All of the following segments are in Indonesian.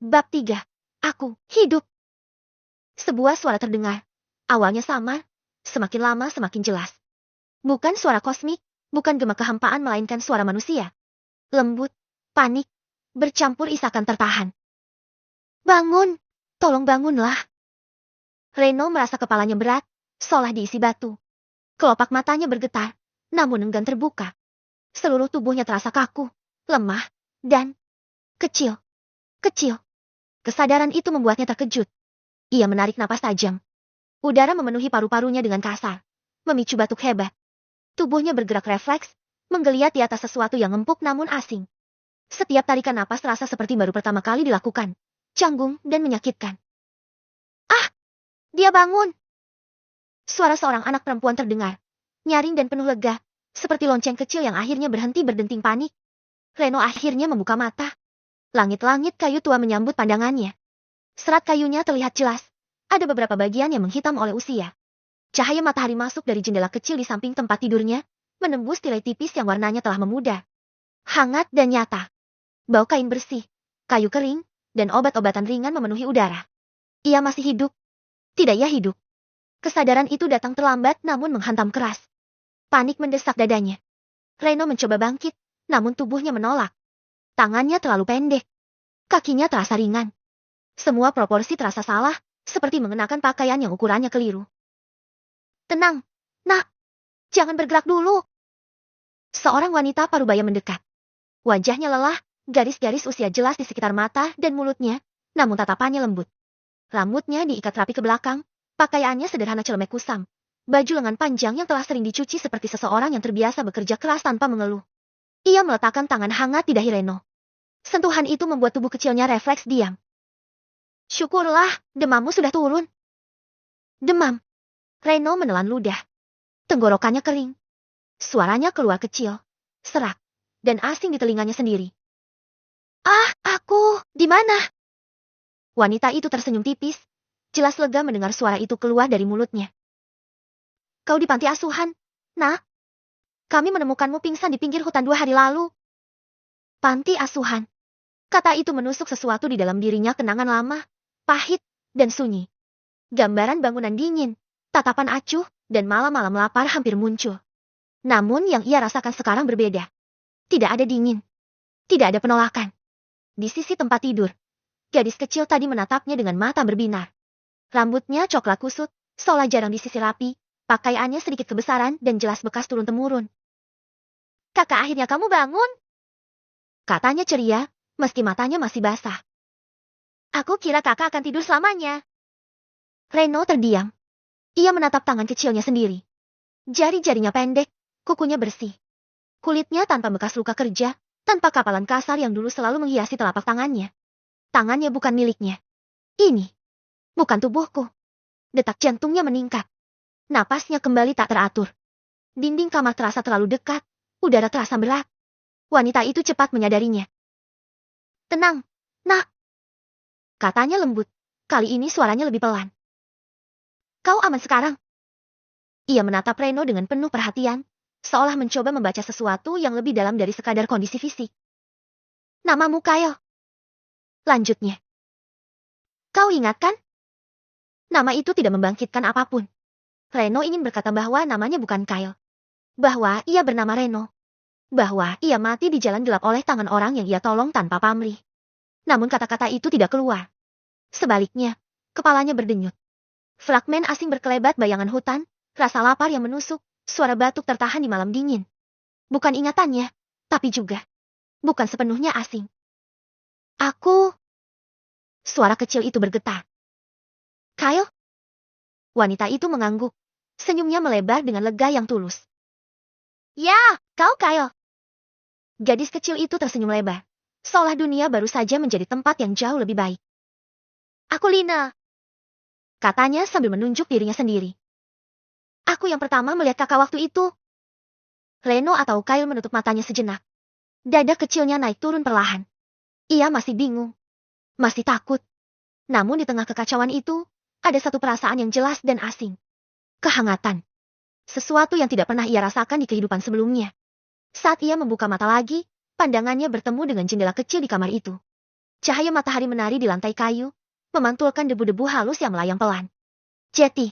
Bab 3. Aku hidup. Sebuah suara terdengar. Awalnya samar, semakin lama semakin jelas. Bukan suara kosmik, bukan gema kehampaan melainkan suara manusia. Lembut, panik, bercampur isakan tertahan. Bangun! Tolong bangunlah. Reno merasa kepalanya berat, seolah diisi batu. Kelopak matanya bergetar, namun enggan terbuka. Seluruh tubuhnya terasa kaku, lemah, dan kecil. Kecil. Kesadaran itu membuatnya terkejut. Ia menarik napas tajam. Udara memenuhi paru-parunya dengan kasar, memicu batuk hebat. Tubuhnya bergerak refleks, menggeliat di atas sesuatu yang empuk namun asing. Setiap tarikan napas terasa seperti baru pertama kali dilakukan, canggung dan menyakitkan. Ah! Dia bangun! Suara seorang anak perempuan terdengar, nyaring dan penuh lega, seperti lonceng kecil yang akhirnya berhenti berdenting panik. Reno akhirnya membuka mata. Langit-langit kayu tua menyambut pandangannya. Serat kayunya terlihat jelas. Ada beberapa bagian yang menghitam oleh usia. Cahaya matahari masuk dari jendela kecil di samping tempat tidurnya, menembus tirai tipis yang warnanya telah memudar. Hangat dan nyata. Bau kain bersih, kayu kering, dan obat-obatan ringan memenuhi udara. Ia masih hidup. Tidak, ia hidup. Kesadaran itu datang terlambat namun menghantam keras. Panik mendesak dadanya. Reno mencoba bangkit, namun tubuhnya menolak. Tangannya terlalu pendek. Kakinya terasa ringan. Semua proporsi terasa salah, seperti mengenakan pakaian yang ukurannya keliru. Tenang, nak. Jangan bergerak dulu. Seorang wanita parubaya mendekat. Wajahnya lelah, garis-garis usia jelas di sekitar mata dan mulutnya, namun tatapannya lembut. Rambutnya diikat rapi ke belakang, pakaiannya sederhana celemek kusam. Baju lengan panjang yang telah sering dicuci seperti seseorang yang terbiasa bekerja keras tanpa mengeluh. Ia meletakkan tangan hangat di dahi Reno. Sentuhan itu membuat tubuh kecilnya refleks diam. Syukurlah, demammu sudah turun. Demam. Reno menelan ludah. Tenggorokannya kering. Suaranya keluar kecil, serak, dan asing di telinganya sendiri. Ah, aku, di mana? Wanita itu tersenyum tipis, jelas lega mendengar suara itu keluar dari mulutnya. Kau di panti asuhan, nak. Kami menemukanmu pingsan di pinggir hutan 2 hari lalu. Panti asuhan. Kata itu menusuk sesuatu di dalam dirinya, kenangan lama, pahit, dan sunyi. Gambaran bangunan dingin, tatapan acuh, dan malam-malam lapar hampir muncul. Namun yang ia rasakan sekarang berbeda. Tidak ada dingin. Tidak ada penolakan. Di sisi tempat tidur, gadis kecil tadi menatapnya dengan mata berbinar. Rambutnya coklat kusut, seolah jarang disisir rapi, pakaiannya sedikit kebesaran dan jelas bekas turun-temurun. Kakak, akhirnya kamu bangun? Katanya ceria, meski matanya masih basah. Aku kira kakak akan tidur selamanya. Reno terdiam. Ia menatap tangan kecilnya sendiri. Jari-jarinya pendek, kukunya bersih. Kulitnya tanpa bekas luka kerja, tanpa kapalan kasar yang dulu selalu menghiasi telapak tangannya. Tangannya bukan miliknya. Ini bukan tubuhku. Detak jantungnya meningkat. Napasnya kembali tak teratur. Dinding kamar terasa terlalu dekat, udara terasa berat. Wanita itu cepat menyadarinya. Tenang, nak. Katanya lembut, kali ini suaranya lebih pelan. Kau aman sekarang? Ia menatap Reno dengan penuh perhatian, seolah mencoba membaca sesuatu yang lebih dalam dari sekadar kondisi fisik. Namamu Kyle. Lanjutnya. Kau ingat kan? Nama itu tidak membangkitkan apapun. Reno ingin berkata bahwa namanya bukan Kyle. Bahwa ia bernama Reno. Bahwa ia mati di jalan gelap oleh tangan orang yang ia tolong tanpa pamrih. Namun kata-kata itu tidak keluar. Sebaliknya, kepalanya berdenyut. Fragmen asing berkelebat bayangan hutan, rasa lapar yang menusuk, suara batuk tertahan di malam dingin. Bukan ingatannya, tapi juga bukan sepenuhnya asing. Aku... Suara kecil itu bergetar. Kyle? Wanita itu mengangguk. Senyumnya melebar dengan lega yang tulus. Ya, kau Kyle. Gadis kecil itu tersenyum lebar, seolah dunia baru saja menjadi tempat yang jauh lebih baik. Aku Lina. Katanya sambil menunjuk dirinya sendiri. Aku yang pertama melihat kakak waktu itu. Reno atau Kyle menutup matanya sejenak. Dada kecilnya naik turun perlahan. Ia masih bingung. Masih takut. Namun di tengah kekacauan itu, ada satu perasaan yang jelas dan asing. Kehangatan. Sesuatu yang tidak pernah ia rasakan di kehidupan sebelumnya. Saat ia membuka mata lagi, pandangannya bertemu dengan jendela kecil di kamar itu. Cahaya matahari menari di lantai kayu, memantulkan debu-debu halus yang melayang pelan. Jetty,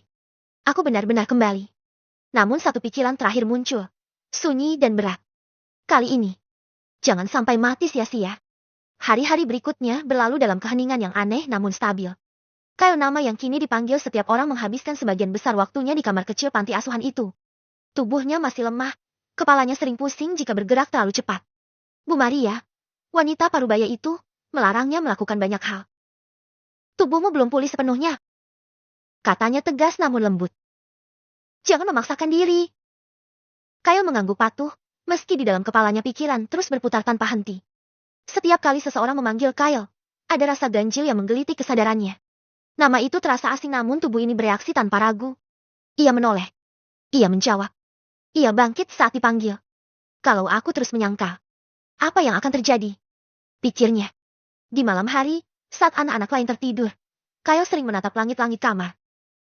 aku benar-benar kembali. Namun satu pikiran terakhir muncul, sunyi dan berat. Kali ini, jangan sampai mati sia-sia. Hari-hari berikutnya berlalu dalam keheningan yang aneh namun stabil. Kyle, nama yang kini dipanggil setiap orang, menghabiskan sebagian besar waktunya di kamar kecil panti asuhan itu. Tubuhnya masih lemah, kepalanya sering pusing jika bergerak terlalu cepat. Bu Maria, wanita parubaya itu, melarangnya melakukan banyak hal. Tubuhmu belum pulih sepenuhnya, katanya tegas namun lembut. Jangan memaksakan diri. Kyle mengangguk patuh, meski di dalam kepalanya pikiran terus berputar tanpa henti. Setiap kali seseorang memanggil Kyle, ada rasa ganjil yang menggelitik kesadarannya. Nama itu terasa asing namun tubuh ini bereaksi tanpa ragu. Ia menoleh. Ia menjawab. Ia bangkit saat dipanggil. Kalau aku terus menyangkal, apa yang akan terjadi? Pikirnya. Di malam hari, saat anak-anak lain tertidur, Kyle sering menatap langit-langit kamar.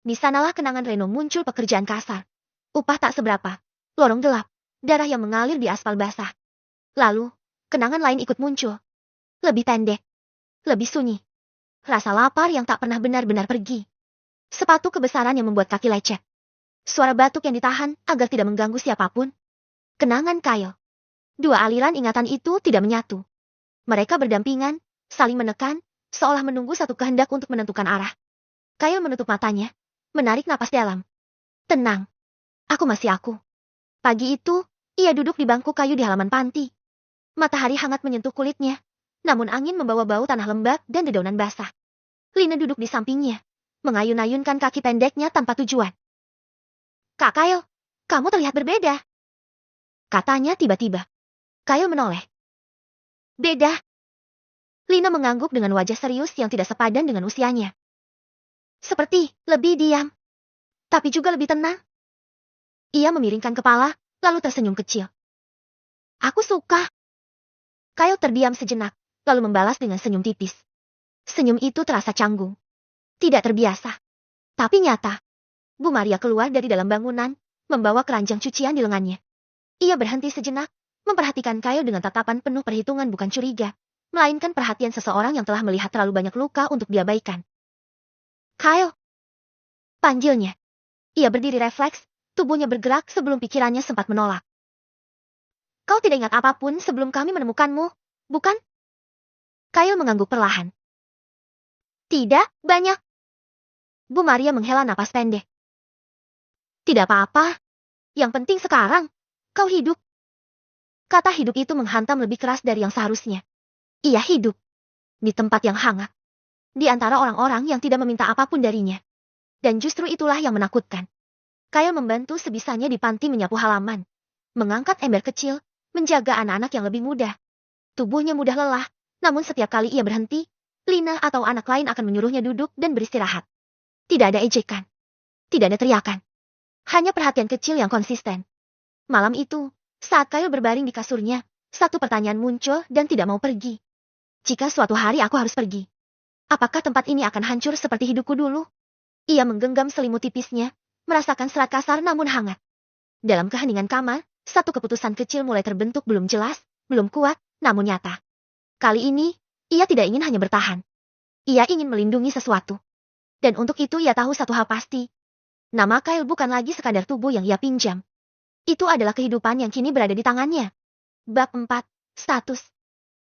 Di sanalah kenangan Reno muncul, pekerjaan kasar. Upah tak seberapa, lorong gelap, darah yang mengalir di aspal basah. Lalu, kenangan lain ikut muncul. Lebih pendek, lebih sunyi. Rasa lapar yang tak pernah benar-benar pergi. Sepatu kebesaran yang membuat kaki lecet. Suara batuk yang ditahan agar tidak mengganggu siapapun. Kenangan Kyle. Dua aliran ingatan itu tidak menyatu. Mereka berdampingan, saling menekan, seolah menunggu satu kehendak untuk menentukan arah. Kyle menutup matanya, menarik napas dalam. Tenang. Aku masih aku. Pagi itu, ia duduk di bangku kayu di halaman panti. Matahari hangat menyentuh kulitnya, namun angin membawa bau tanah lembab dan dedaunan basah. Lina duduk di sampingnya, mengayun-ayunkan kaki pendeknya tanpa tujuan. Kak Kyle, kamu terlihat berbeda, katanya tiba-tiba. Kyle menoleh. Beda? Lina mengangguk dengan wajah serius yang tidak sepadan dengan usianya. Seperti lebih diam, tapi juga lebih tenang. Ia memiringkan kepala, lalu tersenyum kecil. Aku suka. Kyle terdiam sejenak, lalu membalas dengan senyum tipis. Senyum itu terasa canggung. Tidak terbiasa, tapi nyata. Bu Maria keluar dari dalam bangunan, membawa keranjang cucian di lengannya. Ia berhenti sejenak, memperhatikan Kyle dengan tatapan penuh perhitungan, bukan curiga, melainkan perhatian seseorang yang telah melihat terlalu banyak luka untuk diabaikan. Kyle, panggilnya. Ia berdiri refleks, tubuhnya bergerak sebelum pikirannya sempat menolak. Kau tidak ingat apapun sebelum kami menemukanmu, bukan? Kyle mengangguk perlahan. Tidak, banyak. Bu Maria menghela napas pendek. Tidak apa-apa. Yang penting sekarang, kau hidup. Kata hidup itu menghantam lebih keras dari yang seharusnya. Ia hidup. Di tempat yang hangat. Di antara orang-orang yang tidak meminta apapun darinya. Dan justru itulah yang menakutkan. Kyle membantu sebisanya di panti, menyapu halaman. Mengangkat ember kecil, menjaga anak-anak yang lebih muda. Tubuhnya mudah lelah, namun setiap kali ia berhenti, Lina atau anak lain akan menyuruhnya duduk dan beristirahat. Tidak ada ejekan. Tidak ada teriakan. Hanya perhatian kecil yang konsisten. Malam itu, saat Kyle berbaring di kasurnya, satu pertanyaan muncul dan tidak mau pergi. Jika suatu hari aku harus pergi, apakah tempat ini akan hancur seperti hidupku dulu? Ia menggenggam selimut tipisnya, merasakan serat kasar namun hangat. Dalam keheningan kamar, satu keputusan kecil mulai terbentuk, belum jelas, belum kuat, namun nyata. Kali ini, ia tidak ingin hanya bertahan. Ia ingin melindungi sesuatu. Dan untuk itu ia tahu satu hal pasti. Nama Kyle bukan lagi sekadar tubuh yang ia pinjam. Itu adalah kehidupan yang kini berada di tangannya. Bab 4, Status.